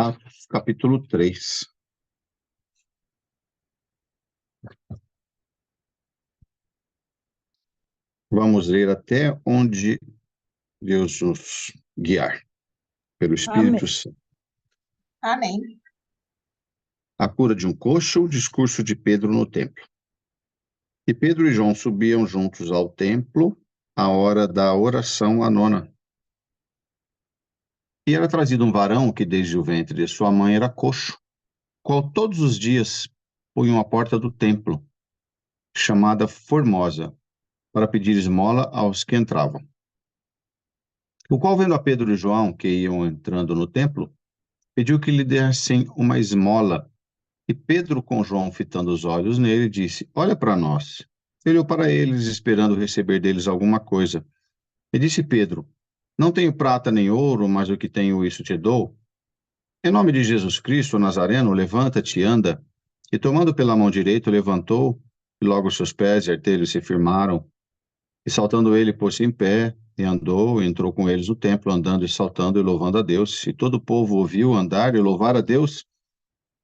Atos, capítulo 3. Vamos ler até onde Deus nos guiar, pelo Espírito Santo. Amém. A cura de um coxo, o discurso de Pedro no templo. E Pedro e João subiam juntos ao templo à hora da oração à nona. E era trazido um varão que desde o ventre de sua mãe era coxo, qual todos os dias punham à porta do templo, chamada Formosa, para pedir esmola aos que entravam. O qual, vendo a Pedro e João, que iam entrando no templo, pediu que lhe dessem uma esmola. E Pedro, com João fitando os olhos nele, disse: Olha para nós. Ele olhou para eles, esperando receber deles alguma coisa. E disse Pedro: Não tenho prata nem ouro, mas o que tenho, isso te dou. Em nome de Jesus Cristo, Nazareno, levanta-te e anda. E tomando pela mão direita, levantou, e logo seus pés e artelhos se firmaram. E saltando ele, pôs-se em pé, e andou, e entrou com eles no templo, andando e saltando e louvando a Deus. E todo o povo ouviu andar e louvar a Deus.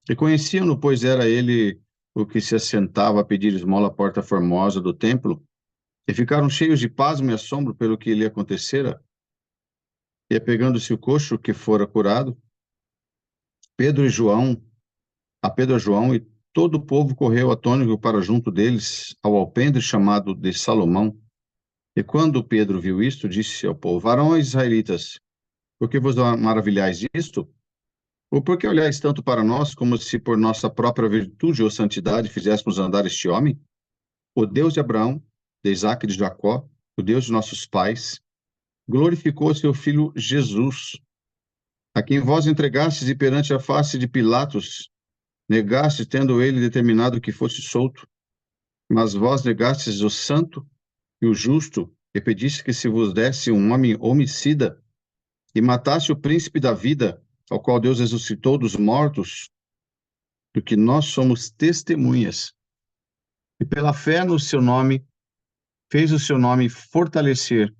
E conheciam-no, pois era ele o que se assentava a pedir esmola à porta formosa do templo. E ficaram cheios de pasmo e assombro pelo que lhe acontecera. E apegando-se o coxo que fora curado, Pedro e João, a Pedro e João, e todo o povo correu atônito para junto deles, ao alpendre chamado de Salomão. E quando Pedro viu isto, disse ao povo: Varões israelitas, por que vos maravilhais disto? Ou por que olhais tanto para nós, como se por nossa própria virtude ou santidade fizéssemos andar este homem? O Deus de Abraão, de Isaque e de Jacó, o Deus de nossos pais, glorificou seu filho Jesus, a quem vós entregastes e perante a face de Pilatos negastes, tendo ele determinado que fosse solto. Mas vós negastes o santo e o justo, e pediste que se vos desse um homem homicida, e matasse o príncipe da vida, ao qual Deus ressuscitou dos mortos, do que nós somos testemunhas. E pela fé no seu nome, fez o seu nome fortalecer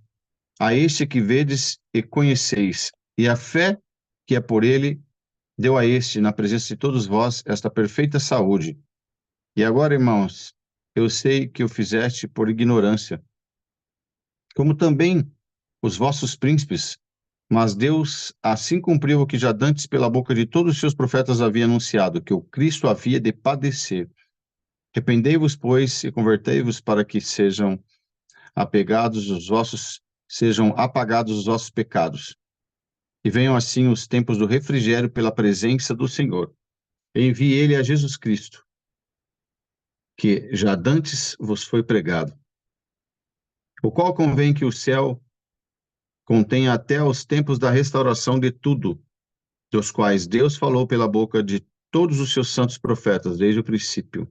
a este que vedes e conheceis, e a fé que é por ele, deu a este, na presença de todos vós, esta perfeita saúde. E agora, irmãos, eu sei que o fizeste por ignorância, como também os vossos príncipes, mas Deus assim cumpriu o que já dantes pela boca de todos os seus profetas havia anunciado, que o Cristo havia de padecer. Arrependei-vos, pois, e convertei-vos para que sejam apagados os vossos pecados, e venham assim os tempos do refrigério pela presença do Senhor. Envie ele a Jesus Cristo, que já dantes vos foi pregado, o qual convém que o céu contenha até os tempos da restauração de tudo, dos quais Deus falou pela boca de todos os seus santos profetas desde o princípio.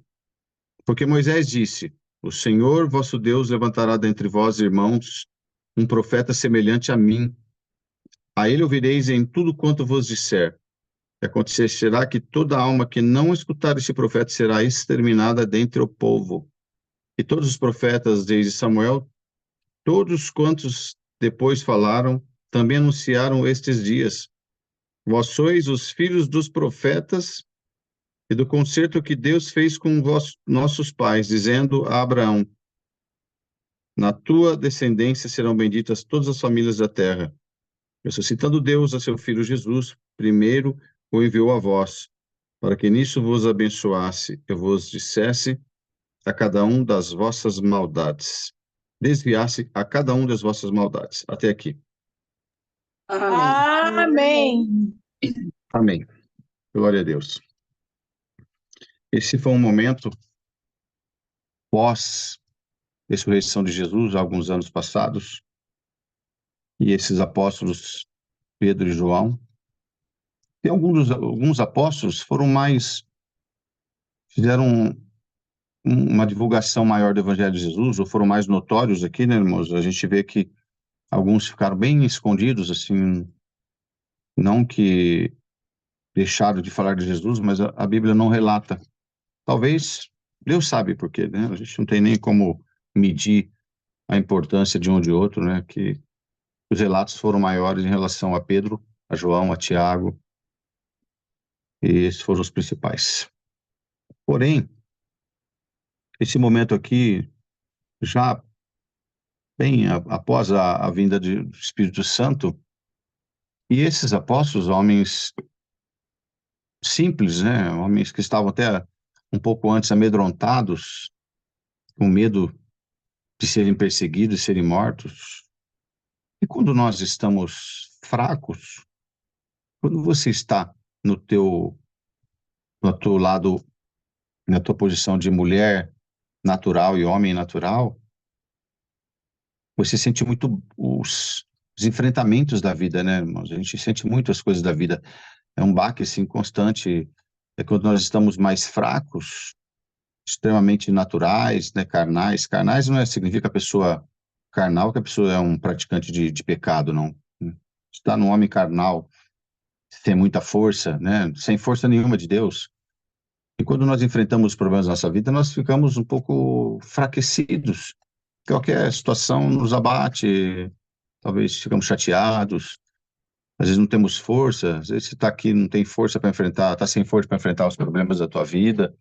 Porque Moisés disse: O Senhor vosso Deus levantará dentre vós, irmãos, um profeta semelhante a mim. A ele ouvireis em tudo quanto vos disser. E acontecerá que toda alma que não escutar esse profeta será exterminada dentre o povo. E todos os profetas, desde Samuel, todos quantos depois falaram, também anunciaram estes dias. Vós sois os filhos dos profetas e do concerto que Deus fez com nossos pais, dizendo a Abraão: Na tua descendência serão benditas todas as famílias da terra. Ressuscitando Deus a seu Filho Jesus, primeiro o enviou a vós, para que nisso vos abençoasse, eu vos dissesse a cada um das vossas maldades. Desviasse a cada um das vossas maldades. Até aqui. Amém. Amém. Glória a Deus. Esse foi um momento pós-ressurreição de Jesus, alguns anos passados, e esses apóstolos, Pedro e João, e alguns apóstolos fizeram uma divulgação maior do Evangelho de Jesus, ou foram mais notórios aqui, né, irmãos? A gente vê que alguns ficaram bem escondidos, assim, não que deixaram de falar de Jesus, mas a Bíblia não relata. Talvez, Deus sabe por quê, né? A gente não tem nem como medir a importância de um ou de outro, né? Que os relatos foram maiores em relação a Pedro, a João, a Tiago, E esses foram os principais. Porém, esse momento aqui, já bem após a vinda do Espírito Santo, e esses apóstolos, homens simples, né? Homens que estavam até um pouco antes amedrontados, com medo de serem perseguidos, serem mortos. E quando nós estamos fracos, quando você está no teu lado, na tua posição de mulher natural e homem natural, você sente muito os enfrentamentos da vida, né, irmãos? A gente sente muito as coisas da vida. É um baque, assim, constante. É quando nós estamos mais fracos, extremamente naturais, né, carnais. Carnais não significa a pessoa carnal, que a pessoa é um praticante de pecado, não. Está no homem carnal, sem muita força, né, sem força nenhuma de Deus. E quando nós enfrentamos os problemas da nossa vida, nós ficamos um pouco enfraquecidos. Qualquer situação nos abate, talvez ficamos chateados, às vezes não temos força, às vezes você está aqui não tem força para enfrentar, está sem força para enfrentar os problemas da tua vida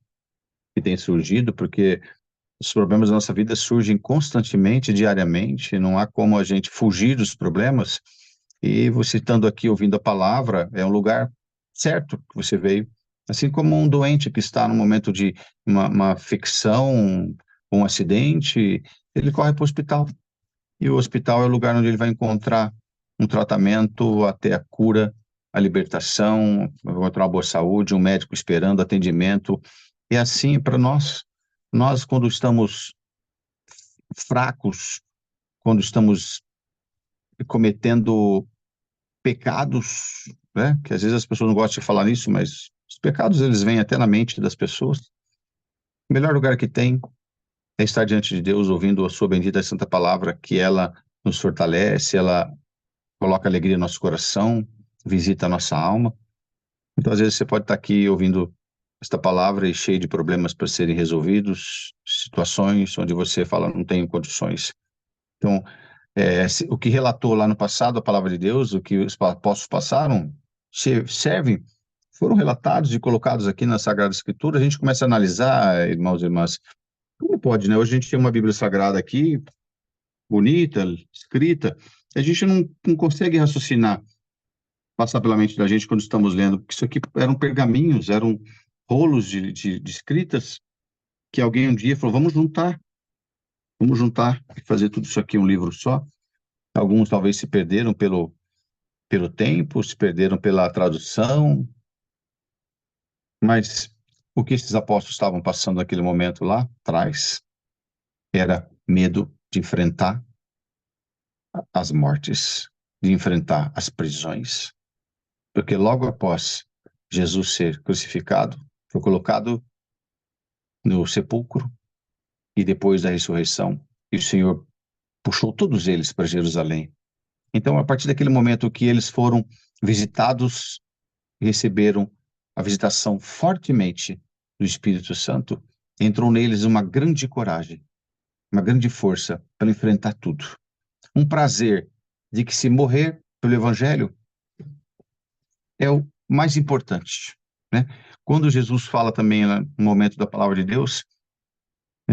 que tem surgido, porque os problemas da nossa vida surgem constantemente, diariamente, não há como a gente fugir dos problemas. E você estando aqui ouvindo a palavra, é um lugar certo que você veio. Assim como um doente que está no momento de uma ficção, um acidente, ele corre para o hospital. E o hospital é o lugar onde ele vai encontrar um tratamento até a cura, a libertação, vai encontrar uma boa saúde, um médico esperando atendimento. E assim, para nós, nós quando estamos fracos, quando estamos cometendo pecados, né? Que às vezes as pessoas não gostam de falar nisso, mas os pecados eles vêm até na mente das pessoas. O melhor lugar que tem é estar diante de Deus, ouvindo a sua bendita e santa palavra, que ela nos fortalece, ela coloca alegria no nosso coração, visita a nossa alma. Então, às vezes, você pode estar aqui ouvindo esta palavra e cheio de problemas para serem resolvidos, situações onde você fala, não tenho condições. Então, o que relatou lá no passado a palavra de Deus, o que os apóstolos passaram, servem, foram relatados e colocados aqui na Sagrada Escritura. A gente começa a analisar, irmãos e irmãs, como pode, né? Hoje a gente tem uma Bíblia Sagrada aqui, bonita, escrita, a gente não consegue raciocinar, passar pela mente da gente quando estamos lendo, porque isso aqui eram pergaminhos, eram rolos de escritas que alguém um dia falou, vamos juntar e fazer tudo isso aqui em um livro só. Alguns talvez se perderam pelo tempo, se perderam pela tradução, mas o que esses apóstolos estavam passando naquele momento lá atrás era medo de enfrentar as mortes, de enfrentar as prisões, porque logo após Jesus ser crucificado, foi colocado no sepulcro e depois da ressurreição, e o Senhor puxou todos eles para Jerusalém. Então, a partir daquele momento que eles foram visitados, receberam a visitação fortemente do Espírito Santo, entrou neles uma grande coragem, uma grande força para enfrentar tudo. Um prazer de que se morrer pelo Evangelho é o mais importante, né? Quando Jesus fala também no momento da palavra de Deus,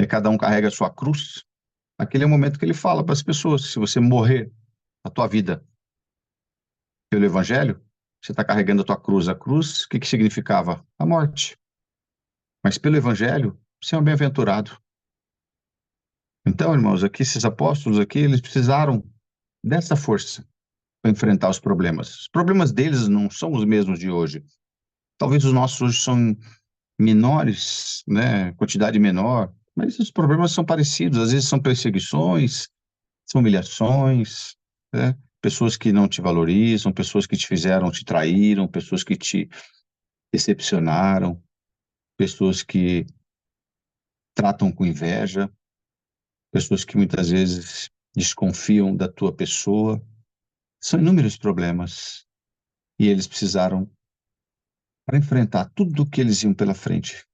cada um carrega a sua cruz, aquele é o momento que ele fala para as pessoas, se você morrer a tua vida pelo Evangelho, você está carregando a tua cruz. A cruz, o que significava? A morte. Mas pelo Evangelho, você é um bem-aventurado. Então, irmãos, aqui esses apóstolos aqui, eles precisaram dessa força para enfrentar os problemas. Os problemas deles não são os mesmos de hoje. Talvez os nossos hoje são menores, né, quantidade menor, mas os problemas são parecidos. Às vezes são perseguições, são humilhações, né? Pessoas que não te valorizam, pessoas que te fizeram, te traíram, pessoas que te decepcionaram, pessoas que tratam com inveja, pessoas que muitas vezes desconfiam da tua pessoa. São inúmeros problemas. E eles precisaram, para enfrentar tudo o que eles iam pela frente,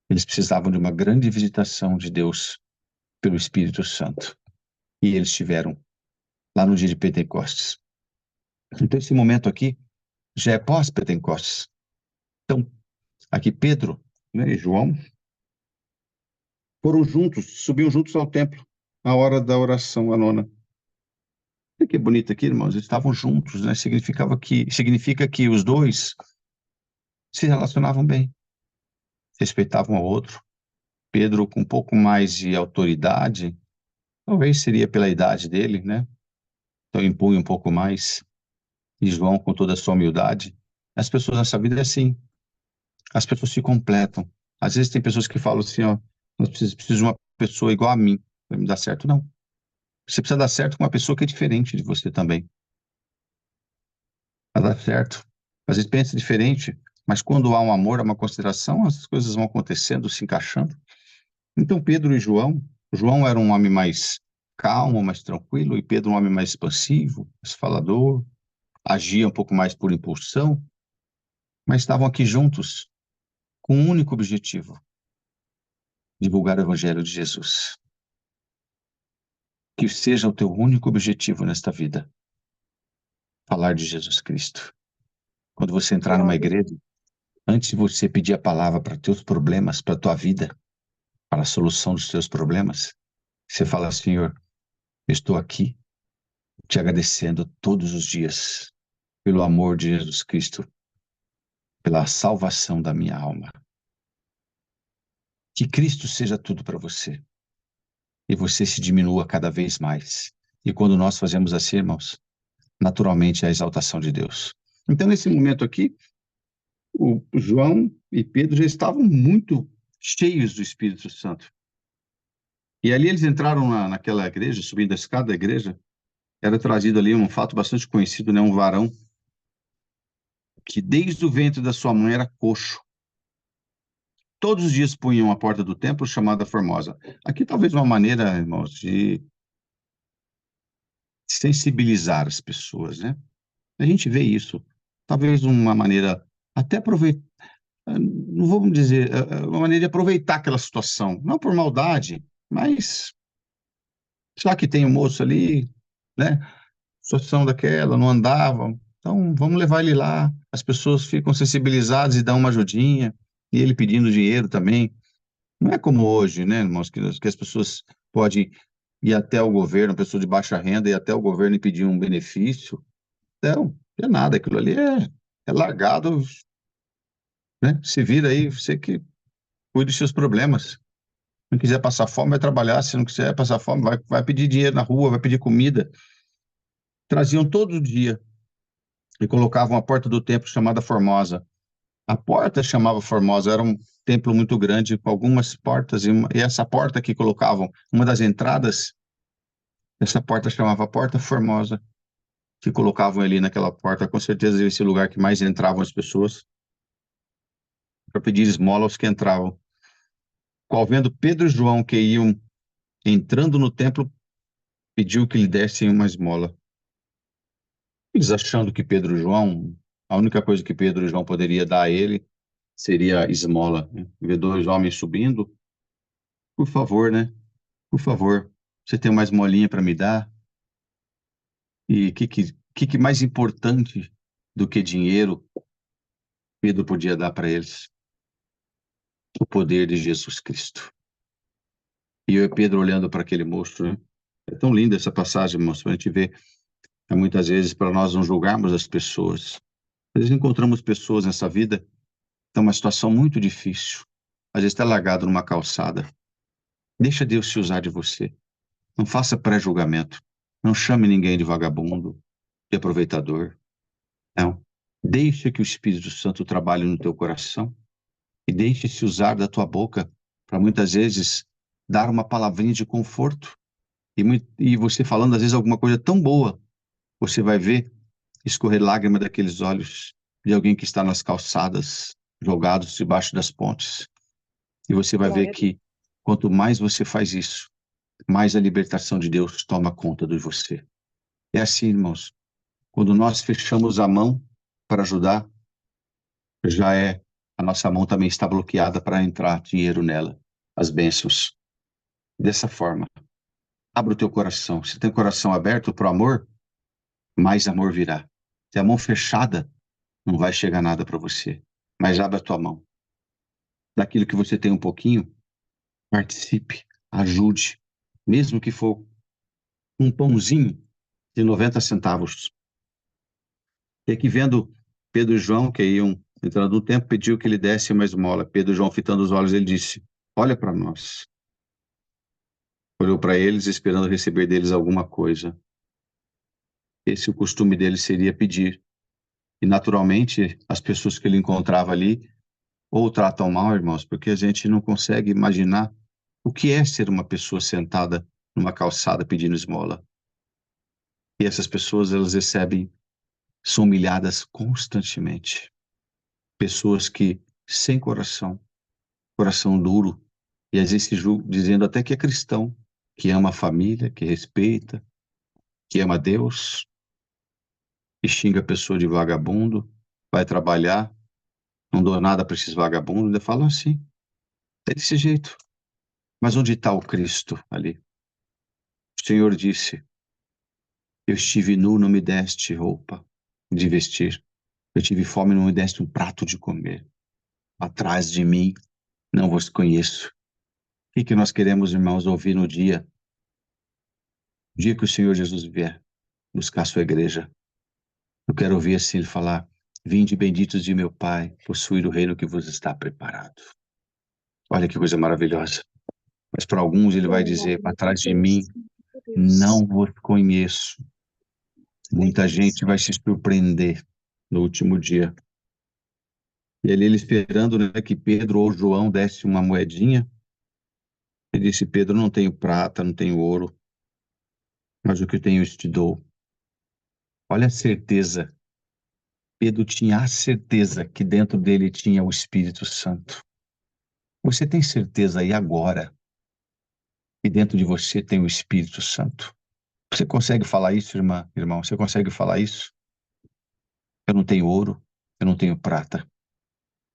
eles precisavam de uma grande visitação de Deus pelo Espírito Santo. E eles tiveram lá no dia de Pentecostes. Então, esse momento aqui já é pós-Pentecostes. Então, aqui Pedro, né, e João foram juntos, subiam juntos ao templo, à hora da oração, a nona. Olha que bonito aqui, irmãos, eles estavam juntos, né? Significa que os dois se relacionavam bem, respeitavam ao outro. Pedro com um pouco mais de autoridade, talvez seria pela idade dele, né? Então impunha um pouco mais. E João com toda a sua humildade. As pessoas nessa vida é assim, as pessoas se completam. Às vezes tem pessoas que falam assim, ó, nós precisamos de uma pessoa igual a mim para me dar certo. Não. Você precisa dar certo com uma pessoa que é diferente de você também. Para dar certo. Às vezes pensa diferente, mas quando há um amor, há uma consideração, as coisas vão acontecendo, se encaixando. Então, Pedro e João era um homem mais calmo, mais tranquilo, e Pedro um homem mais expansivo, mais falador, agia um pouco mais por impulsão, mas estavam aqui juntos com um único objetivo: divulgar o Evangelho de Jesus. Que seja o teu único objetivo nesta vida, falar de Jesus Cristo. Quando você entrar numa Glória. igreja, antes de você pedir a palavra para teus problemas, para a tua vida, para a solução dos teus problemas, você fala: Senhor, eu estou aqui te agradecendo todos os dias pelo amor de Jesus Cristo, pela salvação da minha alma. Que Cristo seja tudo para você e você se diminua cada vez mais. E quando nós fazemos assim, irmãos, naturalmente é a exaltação de Deus. Então, nesse momento aqui, o João e Pedro já estavam muito cheios do Espírito Santo. E ali eles entraram naquela igreja, subindo a escada da igreja, era trazido ali um fato bastante conhecido, né? Um varão que desde o ventre da sua mãe era coxo. Todos os dias punham a porta do templo chamada Formosa. Aqui talvez uma maneira, irmãos, de sensibilizar as pessoas, né? A gente vê isso. Talvez uma maneira, até aproveitar, não vamos dizer, uma maneira de aproveitar aquela situação. Não por maldade, mas já que tem um moço ali, né? Situação daquela, não andava. Então, vamos levar ele lá. As pessoas ficam sensibilizadas e dão uma ajudinha. E ele pedindo dinheiro também. Não é como hoje, né, irmãos, que as pessoas podem ir até o governo, pessoa de baixa renda, ir até o governo e pedir um benefício. Não, é nada. Aquilo ali é largado, né? Se vira aí, você que cuida dos seus problemas. Se não quiser passar fome, vai trabalhar. Se não quiser passar fome, vai pedir dinheiro na rua, vai pedir comida. Traziam todo dia e colocavam a porta do templo chamada Formosa. A porta chamava Formosa, era um templo muito grande, com algumas portas, e essa porta que colocavam, uma das entradas, essa porta chamava Porta Formosa, que colocavam ali naquela porta, com certeza esse lugar que mais entravam as pessoas, para pedir esmola aos que entravam. Qual vendo Pedro e João que iam entrando no templo, pediu que lhe dessem uma esmola. Eles achando que Pedro e João, a única coisa que Pedro e João poderia dar a ele seria esmola, né? Ver dois homens subindo, por favor, né? Por favor, você tem mais molinha para me dar? E o que mais importante do que dinheiro Pedro podia dar para eles? O poder de Jesus Cristo. E eu e Pedro olhando para aquele moço, né? É tão linda essa passagem, irmãos, para a gente ver, muitas vezes, para nós não julgarmos as pessoas. Às vezes encontramos pessoas nessa vida que estão numa situação muito difícil. Às vezes está largado numa calçada. Deixa Deus se usar de você. Não faça pré-julgamento. Não chame ninguém de vagabundo, de aproveitador. Não. Deixa que o Espírito Santo trabalhe no teu coração e deixe-se usar da tua boca para muitas vezes dar uma palavrinha de conforto. E você falando às vezes alguma coisa tão boa, você vai ver escorrer lágrima daqueles olhos de alguém que está nas calçadas, jogados debaixo das pontes. E você vai ver Glória a Deus. que quanto mais você faz isso, mais a libertação de Deus toma conta de você. É assim, irmãos. Quando nós fechamos a mão para ajudar, já a nossa mão também está bloqueada para entrar dinheiro nela, as bênçãos. Dessa forma, abra o teu coração. Se tem o coração aberto para o amor, mais amor virá. Se a mão fechada, não vai chegar nada para você. mas abra a tua mão. Daquilo que você tem um pouquinho, participe, ajude, mesmo que for um pãozinho de 90 centavos. E aqui vendo Pedro e João, que iam entrando no templo, pediu que ele desse uma esmola. Pedro e João, fitando os olhos, ele disse, olha para nós. Olhou para eles, esperando receber deles alguma coisa. Esse o costume dele seria pedir. E, naturalmente, as pessoas que ele encontrava ali ou o tratam mal, irmãos, porque a gente não consegue imaginar o que é ser uma pessoa sentada numa calçada pedindo esmola. E essas pessoas, elas recebem, são humilhadas constantemente. Pessoas que, sem coração, coração duro, e às vezes se julgam, dizendo até que é cristão, que ama a família, que respeita, que ama Deus, e xinga a pessoa de vagabundo, vai trabalhar, não dou nada para esses vagabundos, ainda falam assim, é desse jeito. Mas onde está o Cristo ali? O Senhor disse, eu estive nu, não me deste roupa de vestir. Eu tive fome, não me deste um prato de comer. Atrás de mim, não vos conheço. O que nós queremos, irmãos, ouvir no dia que o Senhor Jesus vier buscar a sua igreja? Eu quero ouvir assim ele falar, vinde benditos de meu Pai, possuir o reino que vos está preparado. Olha que coisa maravilhosa. Mas para alguns ele vai dizer, atrás de mim, não vos conheço. Muita gente vai se surpreender no último dia. E ele esperando, né, que Pedro ou João desse uma moedinha. Ele disse, Pedro, não tenho prata, não tenho ouro, mas o que tenho eu te dou. Olha a certeza. Pedro tinha a certeza que dentro dele tinha o Espírito Santo. Você tem certeza aí agora que dentro de você tem o Espírito Santo? Você consegue falar isso, irmã, irmão? Você consegue falar isso? Eu não tenho ouro, eu não tenho prata,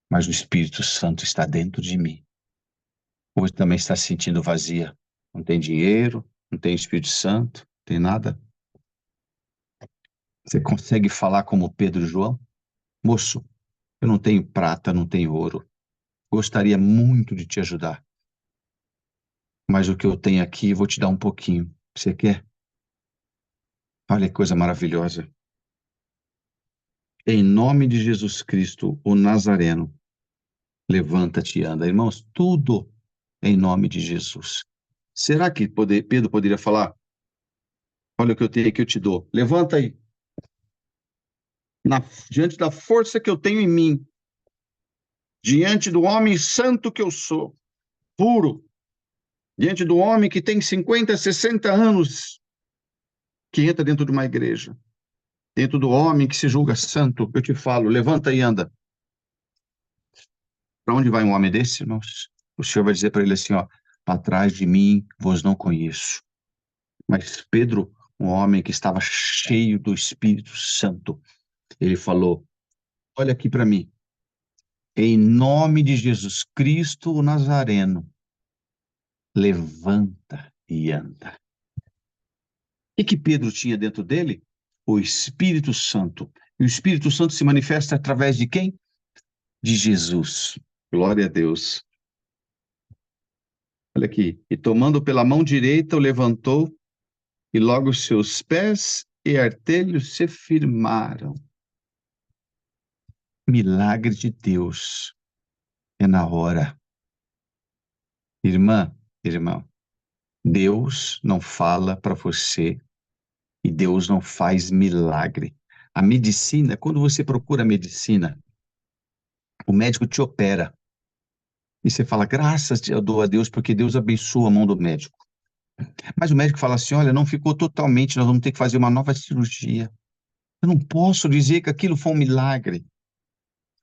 mas o Espírito Santo está dentro de mim. Hoje também está se sentindo vazia. Não tem dinheiro, não tem Espírito Santo, não tem nada. Você consegue falar como Pedro e João? Moço, eu não tenho prata, não tenho ouro. Gostaria muito de te ajudar. Mas o que eu tenho aqui, vou te dar um pouquinho. Você quer? Olha que coisa maravilhosa. Em nome de Jesus Cristo, o Nazareno, levanta-te e anda. Irmãos, tudo em nome de Jesus. Será que Pedro poderia falar? Olha o que eu tenho aqui, eu te dou. Levanta aí. Diante da força que eu tenho em mim, diante do homem santo que eu sou, puro, diante do homem que tem 50, 60 anos, que entra dentro de uma igreja, dentro do homem que se julga santo, eu te falo, levanta e anda. Para onde vai um homem desse, irmãos? O Senhor vai dizer para ele assim, ó, para trás de mim vos não conheço. Mas Pedro, um homem que estava cheio do Espírito Santo, ele falou, olha aqui para mim, em nome de Jesus Cristo o Nazareno, levanta e anda. O que Pedro tinha dentro dele? O Espírito Santo. E o Espírito Santo se manifesta através de quem? De Jesus. Glória a Deus. Olha aqui. E tomando pela mão direita, o levantou, e logo seus pés e artelhos se firmaram. Milagre de Deus é na hora. Irmã, irmão, Deus não fala para você e Deus não faz milagre. A medicina, quando você procura medicina, o médico te opera. E você fala, graças eu dou a Deus, porque Deus abençoa a mão do médico. Mas o médico fala assim, olha, não ficou totalmente, nós vamos ter que fazer uma nova cirurgia. Eu não posso dizer que aquilo foi um milagre.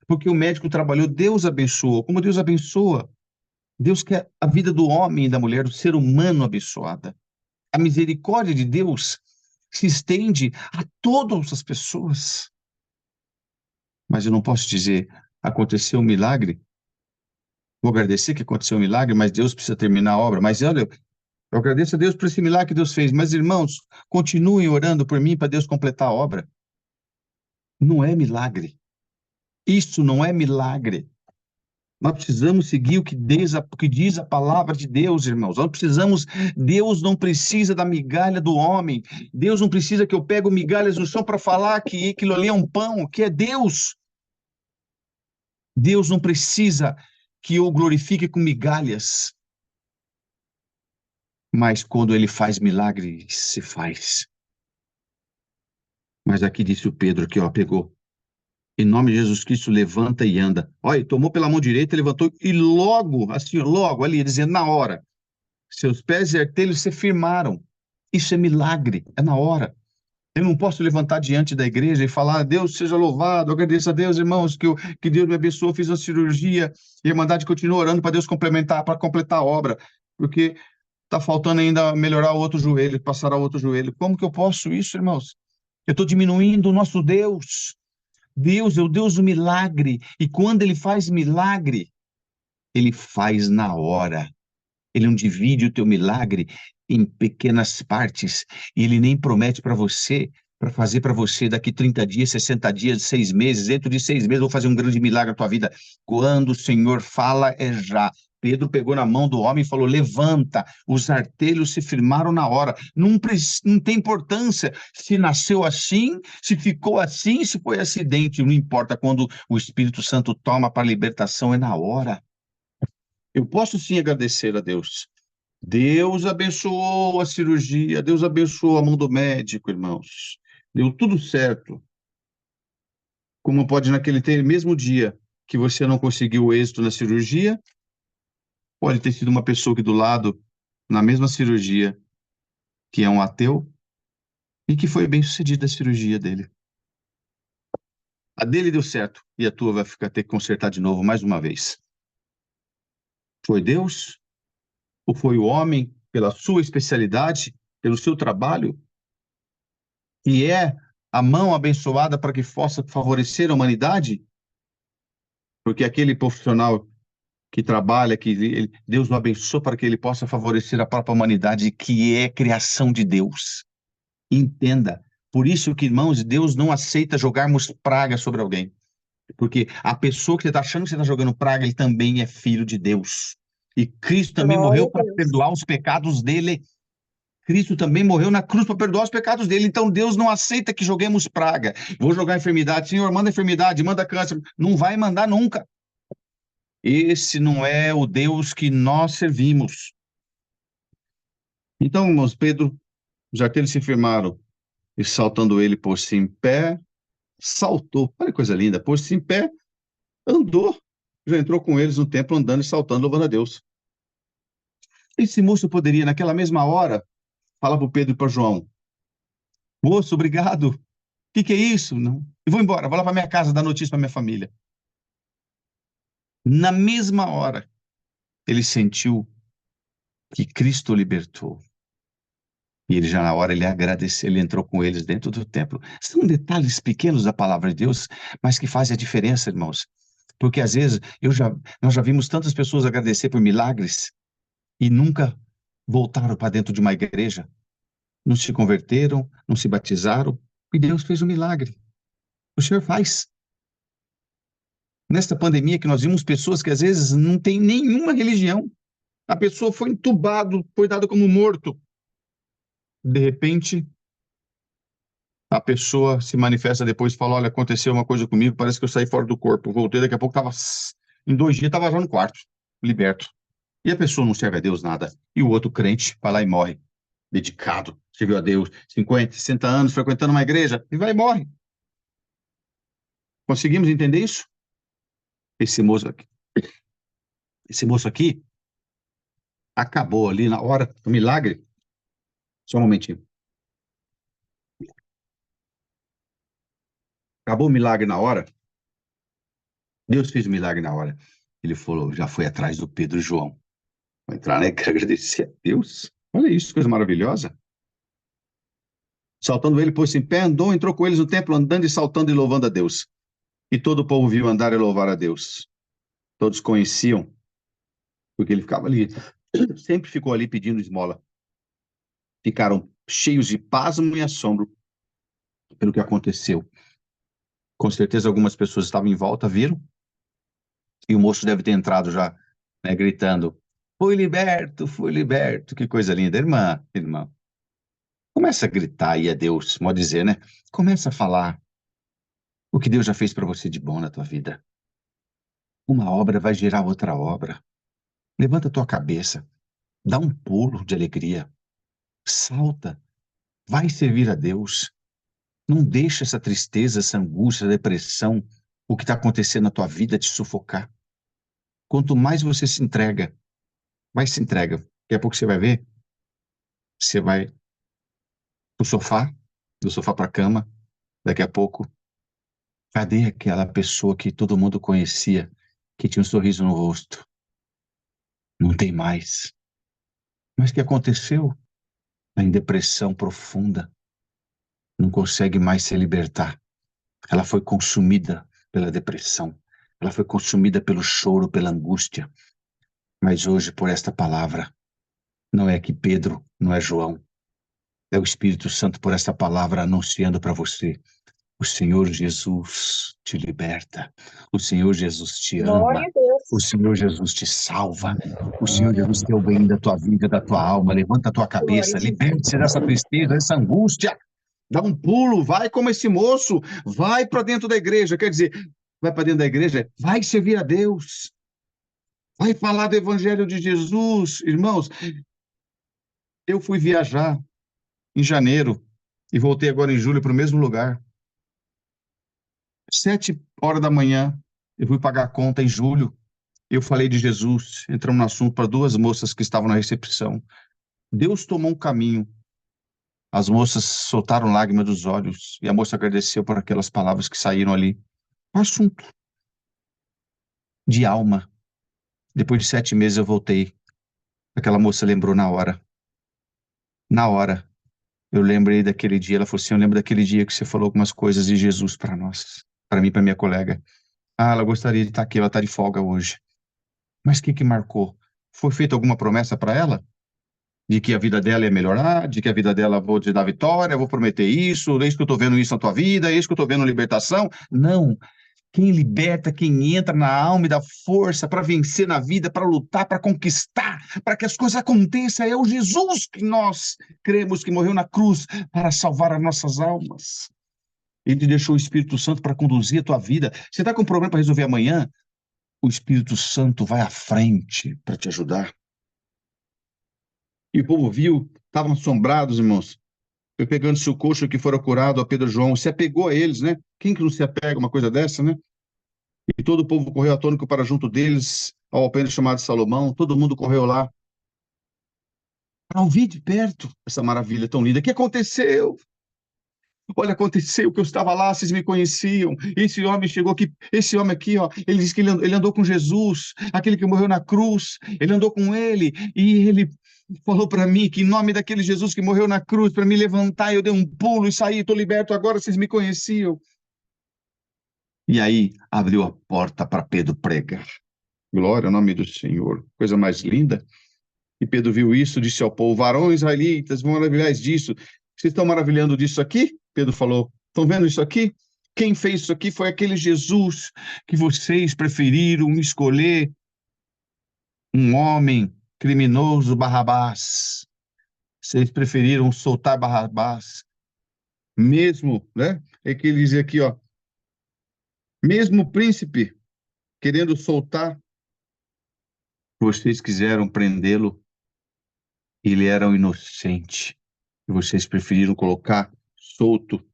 Porque o médico trabalhou, Deus abençoou. Como Deus abençoa? Deus quer a vida do homem e da mulher, do ser humano abençoada. A misericórdia de Deus se estende a todas as pessoas. Mas eu não posso dizer, aconteceu um milagre, vou agradecer que aconteceu um milagre, mas Deus precisa terminar a obra. Mas olha, eu agradeço a Deus por esse milagre que Deus fez. Mas, irmãos, continuem orando por mim para Deus completar a obra. Não é milagre. Isso não é milagre. Nós precisamos seguir o que diz a palavra de Deus, irmãos. Deus não precisa da migalha do homem. Deus não precisa que eu pegue migalhas no chão para falar que aquilo ali é um pão, que é Deus. Deus não precisa que eu glorifique com migalhas. Mas quando ele faz milagre, se faz. Mas aqui disse o Pedro que, ó, pegou. Em nome de Jesus Cristo, levanta e anda. Olha, tomou pela mão direita, levantou e logo, assim, logo ali, dizendo na hora, seus pés e artelhos se firmaram. Isso é milagre, é na hora. Eu não posso levantar diante da igreja e falar, Deus seja louvado, agradeço a Deus, irmãos, que Deus me abençoou, fiz uma cirurgia, e a Irmandade continua orando para Deus complementar, para completar a obra, porque está faltando ainda melhorar o outro joelho, passar ao outro joelho. Como que eu posso isso, irmãos? Eu estou diminuindo o nosso Deus. Deus é o Deus do milagre, e quando Ele faz milagre, Ele faz na hora. Ele não divide o teu milagre em pequenas partes, e Ele nem promete para você, para fazer para você daqui 30 dias, 60 dias, 6 meses, dentro de 6 meses eu vou fazer um grande milagre na tua vida. Quando o Senhor fala, é já. Pedro pegou na mão do homem e falou, levanta, os artelhos se firmaram na hora, não tem importância se nasceu assim, se ficou assim, se foi acidente, não importa, quando o Espírito Santo toma para a libertação, é na hora. Eu posso sim agradecer a Deus. Deus abençoou a cirurgia, Deus abençoou a mão do médico, irmãos. Deu tudo certo. Como pode naquele mesmo dia que você não conseguiu o êxito na cirurgia, pode ter sido uma pessoa aqui do lado, na mesma cirurgia, que é um ateu, e que foi bem sucedida a cirurgia dele. A dele deu certo, e a tua vai ter que consertar de novo mais uma vez. Foi Deus? Ou foi o homem, pela sua especialidade, pelo seu trabalho, que é a mão abençoada para que possa favorecer a humanidade? Porque aquele profissional que trabalha, Deus o abençoou para que ele possa favorecer a própria humanidade, que é criação de Deus. Entenda. Por isso que, irmãos, Deus não aceita jogarmos praga sobre alguém. Porque a pessoa que você está achando que você está jogando praga, ele também é filho de Deus. E Cristo também Glória morreu a para Deus. perdoar os pecados dele. Cristo também morreu na cruz para perdoar os pecados dele. Então Deus não aceita que joguemos praga. Vou jogar enfermidade. Senhor, manda enfermidade, manda câncer. Não vai mandar nunca. Esse não é o Deus que nós servimos. Então, irmãos, Pedro, já que eles se firmaram, e saltando ele, pôs-se em pé, saltou. Olha que coisa linda. Pôs-se em pé, andou. Já entrou com eles no templo, andando e saltando, louvando a Deus. Esse moço poderia, naquela mesma hora, falar para o Pedro e para João: moço, obrigado. O que é isso? Não. Eu vou embora, vou lá para minha casa dar notícia para minha família. Na mesma hora, ele sentiu que Cristo o libertou. E ele já na hora ele agradeceu, ele entrou com eles dentro do templo. São detalhes pequenos da palavra de Deus, mas que fazem a diferença, irmãos. Porque às vezes nós já vimos tantas pessoas agradecer por milagres e nunca voltaram para dentro de uma igreja, não se converteram, não se batizaram, e Deus fez um milagre. O Senhor faz. Nesta pandemia que nós vimos pessoas que às vezes não têm nenhuma religião, a pessoa foi entubado, foi dado como morto. De repente, a pessoa se manifesta depois e fala: olha, aconteceu uma coisa comigo, parece que eu saí fora do corpo. Voltei, daqui a pouco estava, em 2 dias, estava já no quarto, liberto. E a pessoa não serve a Deus nada. E o outro crente vai lá e morre, dedicado, serviu a Deus, 50, 60 anos, frequentando uma igreja, e vai e morre. Conseguimos entender isso? Esse moço aqui, esse moço aqui acabou ali na hora do milagre. Só um momentinho. Acabou o milagre na hora. Deus fez o milagre na hora. Ele falou, já foi atrás do Pedro e João. Vou entrar, né? Quero agradecer a Deus. Olha isso, coisa maravilhosa. Saltando ele, pôs-se em pé, andou, entrou com eles no templo, andando e saltando e louvando a Deus. E todo o povo viu andar e louvar a Deus. Todos conheciam, porque ele ficava ali, sempre ficou ali pedindo esmola. Ficaram cheios de pasmo e assombro pelo que aconteceu. Com certeza algumas pessoas estavam em volta, viram, e o moço deve ter entrado já, né, gritando, fui liberto, que coisa linda. Irmã, começa a gritar aí a Deus, pode dizer, né? Começa a falar o que Deus já fez para você de bom na tua vida. Uma obra vai gerar outra obra. Levanta a tua cabeça, dá um pulo de alegria, salta, vai servir a Deus. Não deixa essa tristeza, essa angústia, essa depressão, o que está acontecendo na tua vida te sufocar. Quanto mais você se entrega, mais se entrega. Daqui a pouco você vai ver, você vai pro sofá, do sofá para a cama, daqui a pouco, cadê aquela pessoa que todo mundo conhecia, que tinha um sorriso no rosto? Não tem mais. Mas o que aconteceu? Está em depressão profunda, não consegue mais se libertar. Ela foi consumida pela depressão, ela foi consumida pelo choro, pela angústia. Mas hoje, por esta palavra, não é que Pedro, não é João, é o Espírito Santo por esta palavra anunciando para você. O Senhor Jesus te liberta, o Senhor Jesus te Glória ama, a Deus. o Senhor Jesus te salva, o Senhor Jesus quer o bem da tua vida, da tua alma. Levanta a tua Glória cabeça, a Jesus. liberte-se dessa tristeza, dessa angústia. Dá um pulo, vai como esse moço, vai para dentro da igreja. Quer dizer, vai para dentro da igreja, vai servir a Deus, vai falar do Evangelho de Jesus. Irmãos, eu fui viajar em janeiro e voltei agora em julho para o mesmo lugar. 7 horas da manhã, eu fui pagar a conta em julho. Eu falei de Jesus, entramos no assunto para duas moças que estavam na recepção. Deus tomou um caminho. As moças soltaram lágrimas dos olhos e a moça agradeceu por aquelas palavras que saíram ali. Um assunto de alma. Depois de 7 meses eu voltei. Aquela moça lembrou na hora. Na hora. Eu lembrei daquele dia. Ela falou assim: eu lembro daquele dia que você falou algumas coisas de Jesus para nós. Para mim e para minha colega. Ah, ela gostaria de estar aqui. Ela está de folga hoje. Mas o que que marcou? Foi feita alguma promessa para ela? De que a vida dela ia melhorar, de que a vida dela vou te dar vitória, vou prometer isso, eis que eu estou vendo isso na tua vida, eis que eu estou vendo libertação. Não. Quem liberta, quem entra na alma e dá força para vencer na vida, para lutar, para conquistar, para que as coisas aconteçam, é o Jesus que nós cremos que morreu na cruz para salvar as nossas almas. Ele te deixou o Espírito Santo para conduzir a tua vida. Você está com um problema para resolver amanhã? O Espírito Santo vai à frente para te ajudar. E o povo viu, estavam assombrados, irmãos. Foi pegando-se o coxo que fora curado a Pedro e João, se apegou a eles, né? Quem que não se apega a uma coisa dessa, né? E todo o povo correu atônito para junto deles, ao alpendre chamado Salomão, todo mundo correu lá para ouvir de perto essa maravilha tão linda. O que aconteceu? Olha, aconteceu que eu estava lá, vocês me conheciam. Esse homem chegou aqui, esse homem aqui, ó, ele disse que ele andou com Jesus, aquele que morreu na cruz, ele andou com ele, e ele falou para mim que em nome daquele Jesus que morreu na cruz, para me levantar, eu dei um pulo e saí, estou liberto agora, vocês me conheciam. E aí abriu a porta para Pedro pregar. Glória ao nome do Senhor. Coisa mais linda. E Pedro viu isso, disse ao povo: varões israelitas, vão maravilhar disso. Vocês estão maravilhando disso aqui? Pedro falou: estão vendo isso aqui? Quem fez isso aqui foi aquele Jesus que vocês preferiram escolher, um homem criminoso, Barrabás. Vocês preferiram soltar Barrabás, mesmo, né? É que ele diz aqui, ó, mesmo o príncipe querendo soltar, vocês quiseram prendê-lo, ele era um inocente. E vocês preferiram colocar solto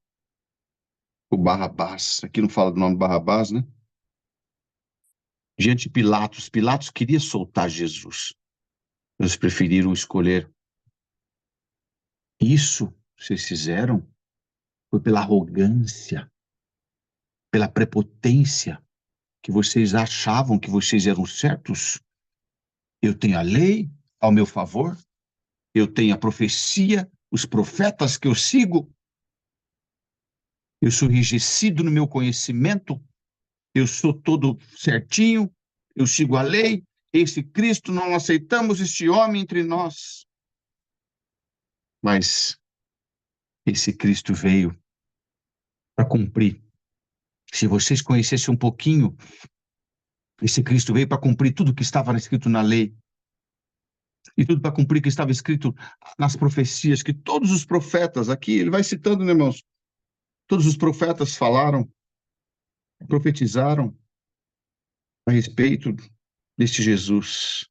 o Barrabás. Aqui não fala do nome Barrabás, né? Diante de Pilatos, Pilatos queria soltar Jesus. Eles preferiram escolher. Isso vocês fizeram foi pela arrogância, pela prepotência, que vocês achavam que vocês eram certos. Eu tenho a lei ao meu favor, eu tenho a profecia, os profetas que eu sigo, eu sou enrijecido no meu conhecimento, eu sou todo certinho, eu sigo a lei, esse Cristo, não aceitamos este homem entre nós. Mas esse Cristo veio para cumprir Se vocês conhecessem um pouquinho, esse Cristo veio para cumprir tudo que estava escrito na lei, e tudo para cumprir o que estava escrito nas profecias, que todos os profetas, aqui ele vai citando, né, irmãos? Todos os profetas falaram, profetizaram a respeito deste Jesus,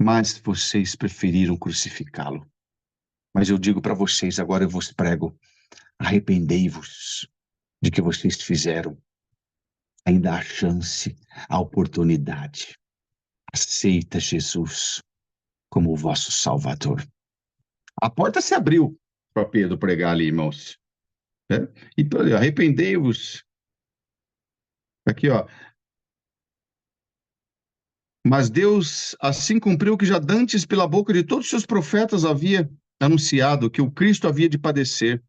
mas vocês preferiram crucificá-lo. Mas eu digo para vocês, agora eu vos prego, arrependei-vos de que vocês fizeram. Ainda há chance, há oportunidade. Aceita Jesus como o vosso Salvador. A porta se abriu para Pedro pregar ali, irmãos. Né? Então, arrependei-vos. Aqui, ó. Mas Deus assim cumpriu o que já dantes pela boca de todos os seus profetas havia anunciado, que o Cristo havia de padecer.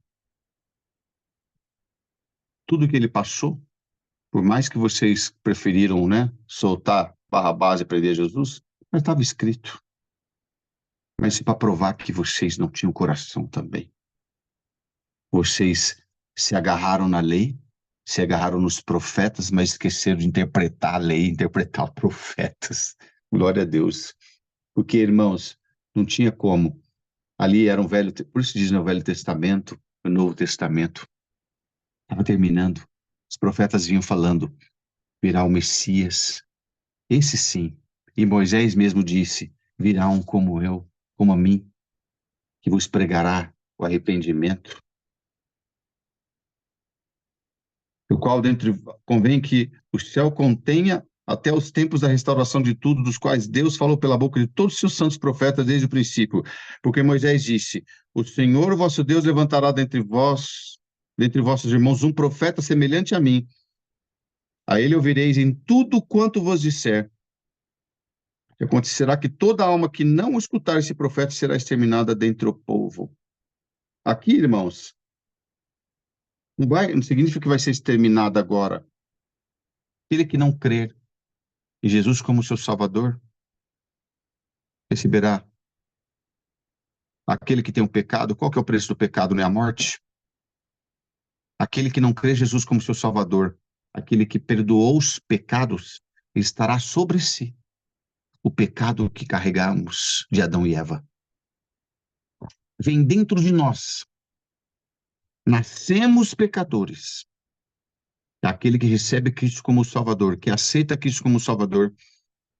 Tudo que ele passou, por mais que vocês preferiram, né, soltar Barrabás e prender Jesus, mas estava escrito. Mas para provar que vocês não tinham coração também. Vocês se agarraram na lei, se agarraram nos profetas, mas esqueceram de interpretar a lei, interpretar os profetas. Glória a Deus. Porque, irmãos, não tinha como. Ali era um velho, por isso diz no Velho Testamento, no Novo Testamento. Estava terminando. Os profetas vinham falando, virá o Messias. Esse sim. E Moisés mesmo disse, virá um como eu, como a mim, que vos pregará o arrependimento. O qual dentre convém que o céu contenha até os tempos da restauração de tudo, dos quais Deus falou pela boca de todos os seus santos profetas desde o princípio. Porque Moisés disse, o Senhor vosso Deus levantará dentre vós, dentre vossos irmãos, um profeta semelhante a mim. A ele ouvireis em tudo quanto vos disser. E acontecerá que toda alma que não escutar esse profeta será exterminada dentre o povo. Aqui, irmãos, não significa que vai ser exterminada agora. Aquele que não crer em Jesus como seu Salvador, receberá. Aquele que tem o pecado, qual que é o preço do pecado? Não é a morte? Aquele que não crê Jesus como seu Salvador, aquele que perdoou os pecados, estará sobre si o pecado que carregamos de Adão e Eva. Vem dentro de nós. Nascemos pecadores. Aquele que recebe Cristo como Salvador, que aceita Cristo como Salvador,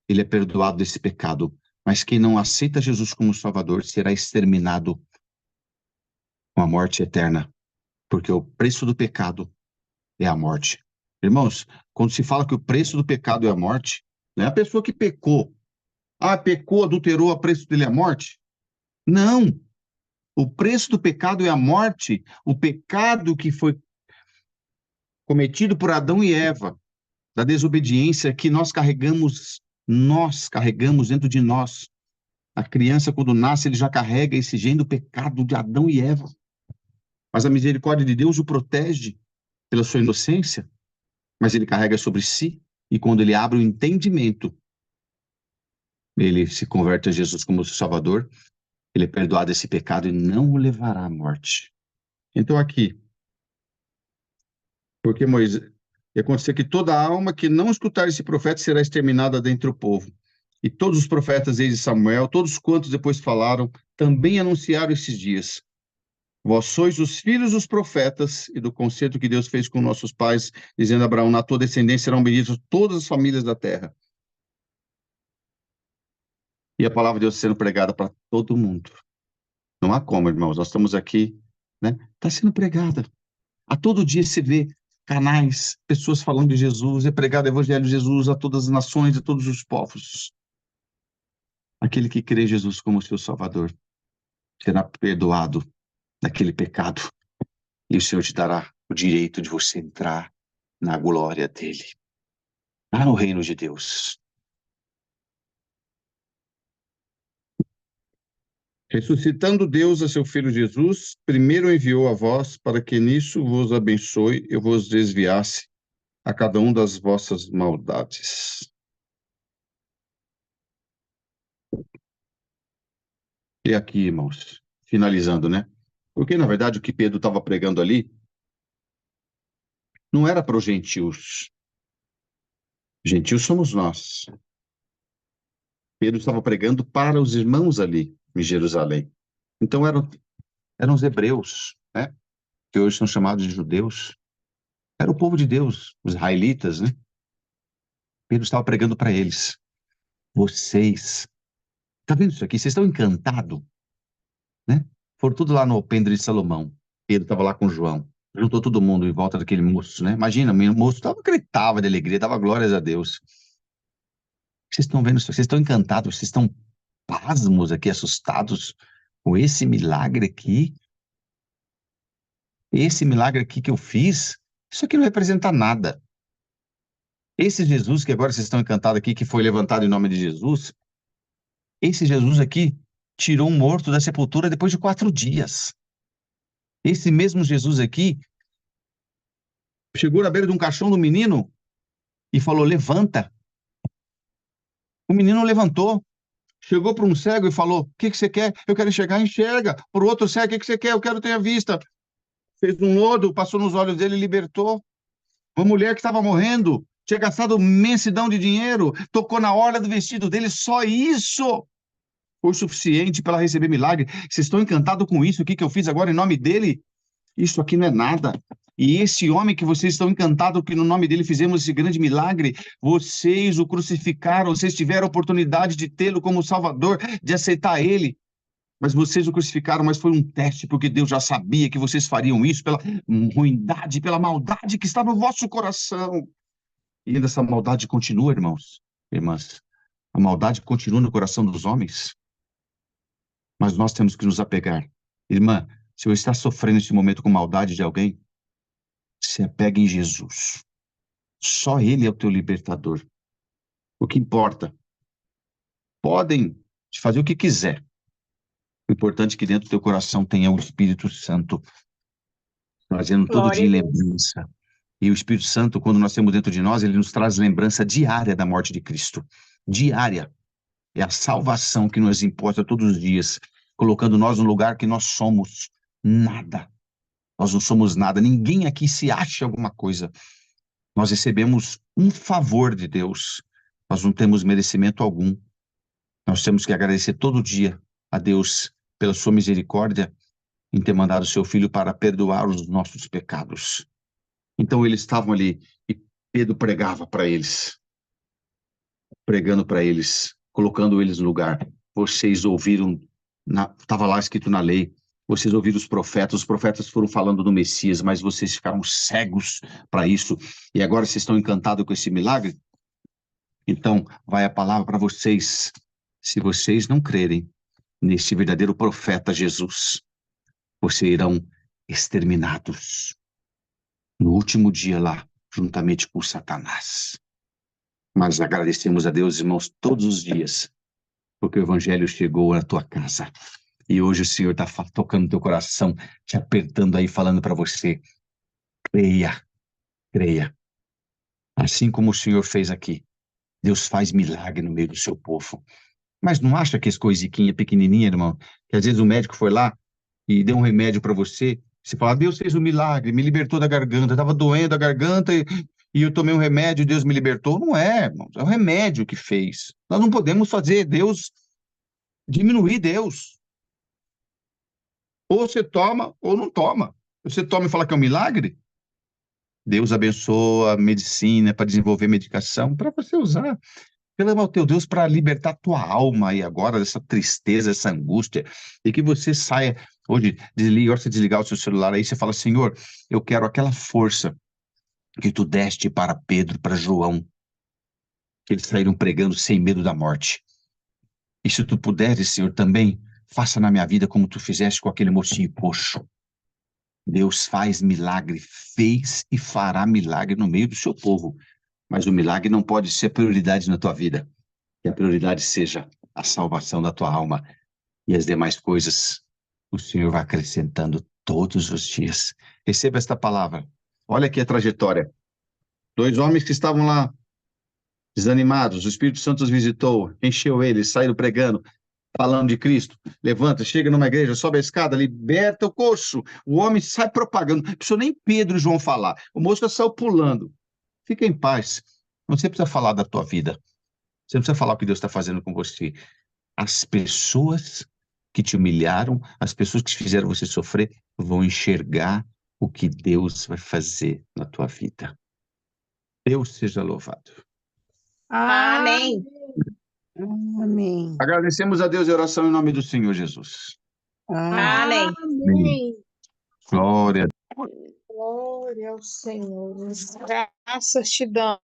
ele é perdoado desse pecado. Mas quem não aceita Jesus como Salvador será exterminado com a morte eterna, porque o preço do pecado é a morte. Irmãos, quando se fala que o preço do pecado é a morte, não é a pessoa que pecou. Ah, pecou, adulterou, o preço dele é a morte? Não. O preço do pecado é a morte. O pecado que foi cometido por Adão e Eva, da desobediência que nós carregamos dentro de nós. A criança, quando nasce, ele já carrega esse gene do pecado de Adão e Eva. Mas a misericórdia de Deus o protege pela sua inocência, mas ele carrega sobre si, e quando ele abre o entendimento, ele se converte a Jesus como seu Salvador, ele é perdoado desse pecado e não o levará à morte. Então aqui, porque Moisés, e acontecer que toda alma que não escutar esse profeta será exterminada dentre o povo. E todos os profetas desde Samuel, todos quantos depois falaram, também anunciaram esses dias. Vós sois os filhos dos profetas e do concerto que Deus fez com nossos pais, dizendo a Abraão, na tua descendência serão benditas todas as famílias da terra. E a palavra de Deus sendo pregada para todo mundo. Não há como, irmãos, nós estamos aqui, né? Está sendo pregada. A todo dia se vê canais, pessoas falando de Jesus, é pregado o evangelho de Jesus a todas as nações, a todos os povos. Aquele que crê em Jesus como seu Salvador será perdoado daquele pecado e o Senhor te dará o direito de você entrar na glória dele, lá no reino de Deus. Ressuscitando Deus a seu Filho Jesus, primeiro enviou a vós para que nisso vos abençoe e vos desviasse a cada um das vossas maldades. E aqui, irmãos, finalizando, né? Porque, na verdade, o que Pedro estava pregando ali Não era para os gentios. Gentios somos nós. Pedro estava pregando para os irmãos ali em Jerusalém. Então eram os hebreus, né? Que hoje são chamados de judeus. Era o povo de Deus, os israelitas, né? Pedro estava pregando para eles. Vocês, tá vendo isso aqui? Vocês estão encantados, né? Foram tudo lá no alpendre de Salomão. Pedro estava lá com João. Juntou todo mundo em volta daquele moço, né? Imagina, o moço gritava de alegria, dava glórias a Deus. Vocês estão vendo isso? Vocês estão encantados, vocês estão pasmos aqui, assustados com esse milagre aqui. Esse milagre aqui que eu fiz, isso aqui não representa nada. Esse Jesus que agora vocês estão encantados aqui, que foi levantado em nome de Jesus, esse Jesus aqui tirou um morto da sepultura depois de 4 dias. Esse mesmo Jesus aqui chegou na beira de um caixão do menino e falou: levanta. O menino levantou. Chegou para um cego e falou: o que você quer? Eu quero enxergar, enxerga. Para o outro cego: o que você quer? Eu quero ter a vista. Fez um lodo, passou nos olhos dele e libertou. Uma mulher que estava morrendo, tinha gastado imensidão de dinheiro, tocou na orla do vestido dele, só isso foi suficiente para ela receber milagre. Vocês estão encantados com isso aqui que eu fiz agora em nome dele? Isso aqui não é nada. E esse homem que vocês estão encantados que no nome dele fizemos esse grande milagre, vocês o crucificaram, vocês tiveram a oportunidade de tê-lo como Salvador, de aceitar ele. Mas vocês o crucificaram, mas foi um teste, porque Deus já sabia que vocês fariam isso pela ruindade, pela maldade que está no vosso coração. E ainda essa maldade continua, irmãos, irmãs. A maldade continua no coração dos homens. Mas nós temos que nos apegar. Irmã, se você está sofrendo esse momento com maldade de alguém, se apegue em Jesus. Só Ele é o teu libertador. O que importa? Podem te fazer o que quiser. O importante é que dentro do teu coração tenha o Espírito Santo, trazendo todo Glória dia a em Deus. lembrança. E o Espírito Santo, quando nós temos dentro de nós, ele nos traz lembrança diária da morte de Cristo. Diária. É a salvação que nos importa todos os dias, colocando nós no lugar que nós somos nada. Nós não somos nada. Ninguém aqui se acha alguma coisa. Nós recebemos um favor de Deus. Nós não temos merecimento algum. Nós temos que agradecer todo dia a Deus pela sua misericórdia em ter mandado o seu filho para perdoar os nossos pecados. Então eles estavam ali e Pedro pregava para eles, pregando para eles, colocando eles no lugar. Vocês ouviram, estava lá escrito na lei, vocês ouviram os profetas foram falando do Messias, mas vocês ficaram cegos para isso, e agora vocês estão encantados com esse milagre? Então, vai a palavra para vocês. Se vocês não crerem nesse verdadeiro profeta Jesus, vocês irão exterminados no último dia lá, juntamente com Satanás. Mas agradecemos a Deus, irmãos, todos os dias, porque o Evangelho chegou na tua casa. E hoje o Senhor está tocando no teu coração, te apertando aí, falando para você: creia, creia. Assim como o Senhor fez aqui, Deus faz milagre no meio do seu povo. Mas não acha que as coisiquinhas pequenininhas, irmão, que às vezes o médico foi lá e deu um remédio para você, você fala: Deus fez um milagre, me libertou da garganta, estava doendo a garganta e eu tomei um remédio e Deus me libertou. Não é, irmãos, é o remédio que fez. Nós não podemos fazer Deus, diminuir Deus. Ou você toma ou não toma. Você toma e fala que é um milagre, Deus abençoa a medicina para desenvolver medicação para você usar. Clama ao teu Deus para libertar tua alma aí agora dessa tristeza, essa angústia, e que você saia hoje, desliga, hora de desligar o seu celular aí, você fala: Senhor, eu quero aquela força que tu deste para Pedro, para João, que eles saíram pregando sem medo da morte. E se tu puderes, Senhor, também faça na minha vida como tu fizeste com aquele mocinho coxo. Deus faz milagre, fez e fará milagre no meio do seu povo. Mas o milagre não pode ser prioridade na tua vida. Que a prioridade seja a salvação da tua alma. E as demais coisas o Senhor vai acrescentando todos os dias. Receba esta palavra. Olha aqui a trajetória. 2 homens que estavam lá desanimados, o Espírito Santo os visitou, encheu eles, saíram pregando. falando de Cristo. Levanta, chega numa igreja, sobe a escada, liberta o coxo. O homem sai propagando. Não precisa nem Pedro e João falar. O moço já saiu pulando. Fica em paz. Não você precisa falar da tua vida. Você não precisa falar o que Deus está fazendo com você. As pessoas que te humilharam, as pessoas que fizeram você sofrer, vão enxergar o que Deus vai fazer na tua vida. Deus seja louvado. Amém. Amém. Agradecemos a Deus e oração em nome do Senhor Jesus. Amém. Amém. Glória a Glória ao Senhor. Graças te damos.